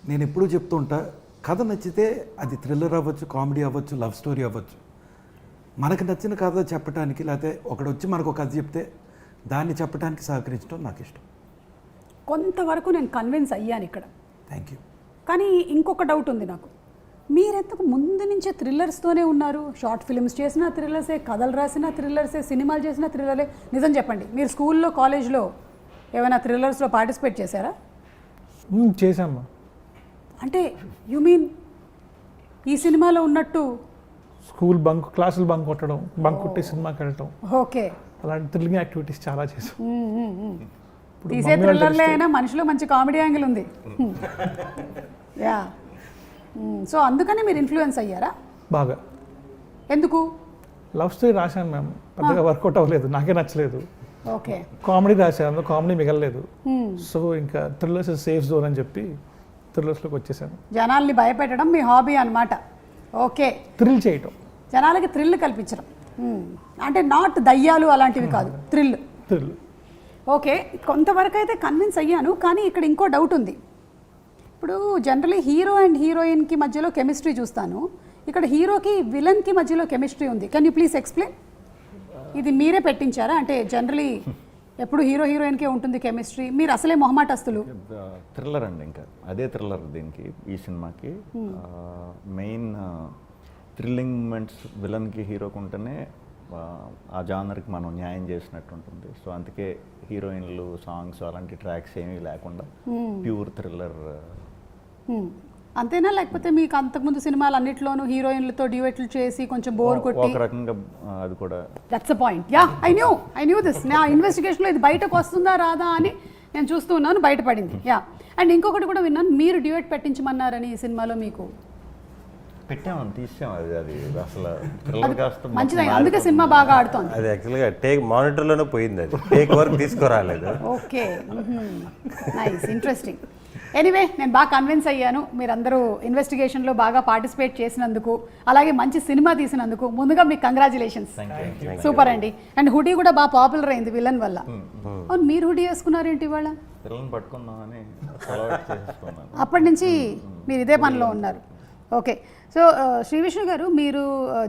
నేను ఎప్పుడూ చెప్తూ ఉంటా, కథ నచ్చితే అది థ్రిల్లర్ అవ్వచ్చు, కామెడీ అవ్వచ్చు, లవ్ స్టోరీ అవ్వచ్చు. మనకు నచ్చిన కథ చెప్పడానికి, లేకపోతే ఒకడు వచ్చి మనకు ఒక కథ చెప్తే దాన్ని చెప్పడానికి సహకరించడం నాకు ఇష్టం. కొంతవరకు నేను కన్విన్స్ అయ్యాను ఇక్కడ. Thank you. కానీ ఇంకొక డౌట్ ఉంది నాకు. మీరెంతకు ముందు నుంచే థ్రిల్లర్స్తోనే ఉన్నారు? షార్ట్ ఫిల్మ్స్ చేసిన థ్రిల్లర్సే, కథలు రాసిన థ్రిల్లర్సే, సినిమాలు చేసిన థ్రిల్లరే. నిజం చెప్పండి, మీరు స్కూల్లో కాలేజ్లో ఏమైనా థ్రిల్లర్స్లో పార్టిసిపేట్ చేశారా? చేశామ్మా. అంటే యు మీన్ ఈ సినిమాలో ఉన్నట్టు స్కూల్ బంక్, క్లాసులు బంక్ కొట్టడం, బంక్ కొట్టి సినిమాకి వెళ్ళటం, ఓకే, అలాంటి థ్రిల్లింగ్ యాక్టివిటీస్ చాలా చేశాం. తీసే థ్రిల్లర్లే అయినా మనిషిలో మంచి కామెడీ యాంగిల్ ఉంది. యా. సో అందుకని మీరు ఇన్ఫ్లుయెన్స్ అయ్యారా? బాగా. ఎందుకు? లవ్ స్టోరీ రాశాను మ్యామ్, పెద్దగా వర్కౌట్ అవ్వలేదు, నాకే నచ్చలేదు. ఓకే. కామెడీ రాశాను, కామెడీ మిగలలేదు. సో ఇంకా థ్రిల్లర్స్ సేఫ్ జోన్ అని చెప్పి థ్రిల్లర్స్లోకి వచ్చేసాను. జనాల్ని భయపెట్టడం మీ హాబీ అన్నమాట. ఓకే. థ్రిల్ చేయటం, జనాలకి థ్రిల్ కల్పించడం. అంటే నాట్ దయ్యాలు అలాంటివి కాదు, థ్రిల్. థ్రిల్. ఓకే, కొంతవరకు అయితే కన్విన్స్ అయ్యాను. కానీ ఇక్కడ ఇంకో డౌట్ ఉంది. ఇప్పుడు జనరలీ హీరో అండ్ హీరోయిన్కి మధ్యలో కెమిస్ట్రీ చూస్తాను, ఇక్కడ హీరోకి విలన్కి మధ్యలో కెమిస్ట్రీ ఉంది. Can you please explain? ఇది మీరే పెట్టించారా? అంటే జనరలీ ఎప్పుడు హీరో హీరోయిన్కే ఉంటుంది కెమిస్ట్రీ, మీరు అసలే మొహమాటస్తులు. థ్రిల్లర్ అండి, ఇంకా అదే థ్రిల్లర్ దీనికి, ఈ సినిమాకి మెయిన్ థ్రిల్లింగ్ మూమెంట్స్ విలన్కి హీరోకి ఉంటేనే ఆ జానర్కి మనం న్యాయం చేసినట్టు ఉంటుంది. సో అందుకే హీరోయిన్లు, సాంగ్స్ అలాంటి ట్రాక్స్ ఏమీ లేకుండా ప్యూర్ థ్రిల్లర్. అంతేనా? లేకపోతే మీకు అంతకుముందు సినిమాలు అన్నిట్లోనూ హీరోయిన్లతో డ్యూయెట్లు చేసి కొంచెం బోర్ కొట్టి? ఒక రకంగా అది కూడా. That's a point. Yeah, I knew this. నా ఇన్వెస్టిగేషన్లో ఇది బయటకు వస్తుందా రాదా అని నేను చూస్తూ ఉన్నాను, బయటపడింది. యా. అండ్ ఇంకొకటి కూడా విన్నాను, మీరు డ్యూయెట్ పెట్టించమన్నారని ఈ సినిమాలో. మీకు పెట్టామని తీసాం, అది అసలు థ్రిల్లర్ కాస్త మంచిది, అందుకే సినిమా బాగా ఆడుతోంది. అది యాక్చువల్గా టేక్ మానిటర్లోనే పోయింది, అది టేక్ వర్క్ తీసుకురాలేదు. Okay, nice, interesting. ఎనీవే, నేను బాగా కన్విన్స్ అయ్యాను. మీరందరూ ఇన్వెస్టిగేషన్లో బాగా పార్టిసిపేట్ చేసినందుకు, అలాగే మంచి సినిమా తీసినందుకు ముందుగా మీకు కంగ్రాచులేషన్స్. సూపర్ అండి. అండ్ హుడీ కూడా బాగా పాపులర్ అయింది విలన్ వల్ల. అవును, మీరు హుడీ వేసుకున్నారేంటి ఇవాళ? పిల్లల్ని పట్టుకుందామని అప్పటి నుంచి మీరు ఇదే పనిలో ఉన్నారు. ఓకే. సో శ్రీ విష్ణు గారు, మీరు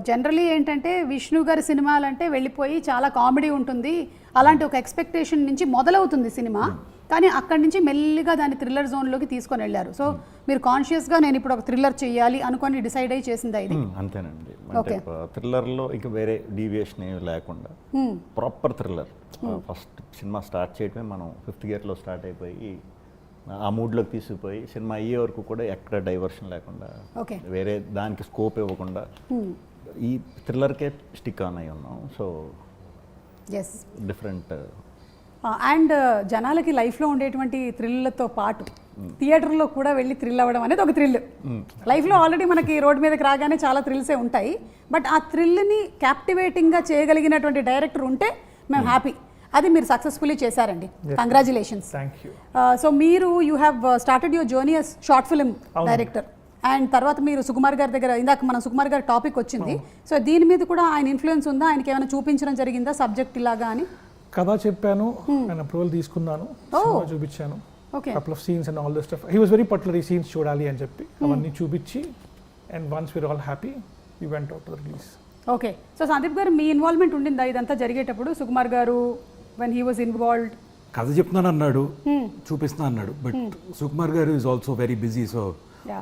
జనరలీ ఏంటంటే విష్ణు గారి సినిమాలంటే వెళ్ళిపోయి చాలా కామెడీ ఉంటుంది, అలాంటి ఒక ఎక్స్పెక్టేషన్ నుంచి మొదలవుతుంది సినిమా. కానీ అక్కడి నుంచి మెల్లిగా దాన్ని థ్రిల్లర్ జోన్లోకి తీసుకొని వెళ్ళారు. సో మీరు కాన్షియస్గా నేను ఇప్పుడు ఒక థ్రిల్లర్ చేయాలి అనుకొని డిసైడ్ అయ్యి చేసిందా ఇది? అంతేనండి. అంటే థ్రిల్లర్లో ఇంకా వేరే డీవియేషన్ ఏమి లేకుండా proper thriller. First cinema start చేయడమే మనం 5th గేర్లో స్టార్ట్ అయిపోయి ఆ మూడ్లోకి తీసుకుపోయి సినిమా అయ్యే వరకు కూడా ఎక్కడ డైవర్షన్ లేకుండా, వేరే దానికి స్కోప్ ఇవ్వకుండా ఈ థ్రిల్లర్కే స్టిక్ ఆన్ అయి ఉన్నాం. So different. అండ్ జనాలకి లైఫ్లో ఉండేటువంటి థ్రిల్లతో పాటు థియేటర్లో కూడా వెళ్ళి థ్రిల్ అవ్వడం అనేది ఒక థ్రిల్. లైఫ్లో ఆల్రెడీ మనకి రోడ్ మీదకి రాగానే చాలా థ్రిల్సే ఉంటాయి, బట్ ఆ థ్రిల్ని క్యాప్టివేటింగ్గా చేయగలిగినటువంటి డైరెక్టర్ ఉంటే మేము హ్యాపీ. అది మీరు సక్సెస్ఫుల్లీ చేశారండి. కంగ్రాచులేషన్స్. సో మీరు you have started your journey as short film director. And తర్వాత మీరు సుకుమార్ గారి దగ్గర, ఇందాక మనం సుకుమార్ గారి టాపిక్ వచ్చింది, సో దీని మీద కూడా ఆయన ఇన్ఫ్లుయెన్స్ ఉందా? ఆయనకి ఏమైనా చూపించడం జరిగిందా సబ్జెక్ట్ ఇలాగా అని? కథ చెప్పాను, ఆయన అప్రూవల్ తీసుకున్నాను, చూపించాను, couple of scenes and all this stuff. He was very particular, ఈ సీన్స్ చూడాలి అని చెప్పి అవన్నీ చూపించి, and once we're all happy we went out to the release. Okay. So Sandeep గారు, మీ ఇన్వాల్వ్మెంట్ ఉండిందా ఇదంతా జరిగేటప్పుడు? సుకుమార్ గారు when he was involved? కథ చెప్తున్నాను అన్నాడు, చూపిస్తున్నా అన్నాడు, బట్ సుకుమార్ గారు is also very busy. So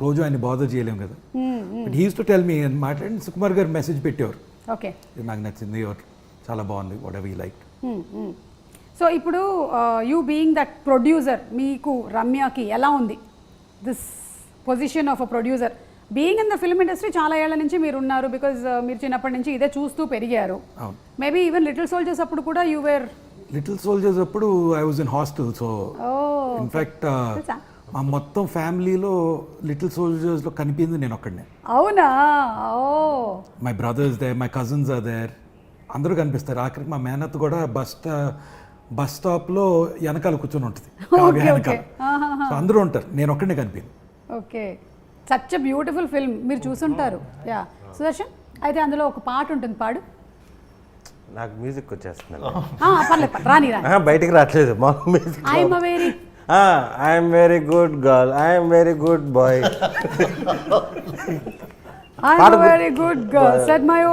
రోజు ఆయన బాధ చేయలేము కదా. But he use to tell me అని మాట్లాడి సుకుమార్ గారు మెసేజ్ పెట్టేవారు. ఓకే, ఇది నాకు నచ్చింది, చాలా బాగుంది, what ever you like. So ఇప్పుడు యూ బీయింగ్ దట్ ప్రొడ్యూసర్, మీకు రమ్యకి ఎలా ఉంది this position of a producer? Being in the film industry చాలా ఏళ్ల నుంచి మీరు ఉన్నారు, బికాజ్ మీరు చిన్నప్పటి నుంచి ఇదే చూస్తూ పెరిగారు. మేబీ ఈవెన్ లిటిల్ సోల్జర్స్ అప్పుడు కూడా యూ వేర్. లిటిల్ సోల్జర్స్ అప్పుడు I was in hostel. So in fact మా మొత్తం ఫ్యామిలీలో లిటిల్ సోల్జర్స్లో కనిపించింది నేను ఒక్కడనే. అవునా? My brothers there, my cousins are there, అందరూ కనిపిస్తారు. ఆఖరికి మా మేనత్ కూడా బస్ స్టాప్లో వెనకాల కూర్చొని ఉంటుంది, వెనకాల. సో అందరూ ఉంటారు, నేను ఒక్కడనే కనిపించింది. Okay, such a beautiful film, మీరు చూసుంటారు. యా, సుదర్శన్, అయితే అందులో ఒక పాట ఉంటుంది, పాడు. నాకు మ్యూజిక్ వచ్చేస్తున్నాను, పర్లేదు, రాని బయటికి రావట్లేదు. మా music I'm very good girl, I'm very good boy. I'm a very good girl, said my